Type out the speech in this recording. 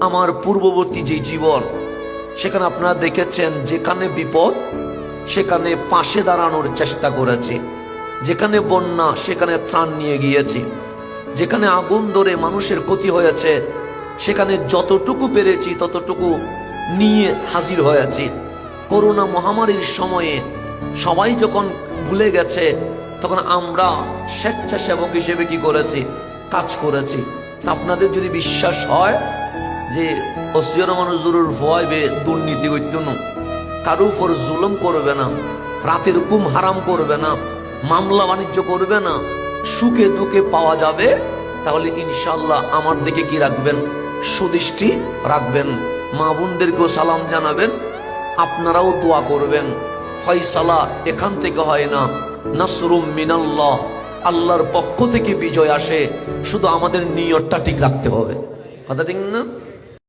আমার পূর্ববর্তী যে জীবন, সেখানে আপনারা দেখেছেন যেখানে বিপদ সেখানে পাশে দাঁড়ানোর চেষ্টা করেছি, যেখানে বন্যা সেখানে ত্রাণ নিয়ে গিয়েছি, যেখানে আগুন ধরে মানুষের ক্ষতি হয়েছে সেখানে যতটুকু পেরেছি ততটুকু নিয়ে হাজির হয়েছি। করোনা মহামারীর সময়ে সবাই যখন ভুলে গেছে, তখন আমরা স্বেচ্ছাসেবক হিসেবে কি করেছি? কাজ করেছি। তা আপনাদের যদি বিশ্বাস হয় যে অসিয়র মানুষের ভয় বে দুর্নীতি করত না, কারো উপর জুলুম করবে না, রাতের ঘুম হারাম করবে না, মামলা বাণিজ্য করবে না, সুখে দুঃখে পাওয়া যাবে, তাহলে ইনশাল্লাহ আমার দিকে কি রাখবেন? সুদৃষ্টি রাখবেন। মা বোনদেরকেও সালাম জানাবেন, আপনারাও দোয়া করবেন। ফয়সালা এখান থেকে হয় না, নাসরুম মিনাল্লাহ, আল্লাহর পক্ষ থেকে বিজয় আসে। শুধু আমাদের নিয়তটা ঠিক রাখতে হবে। কথা ঠিক না?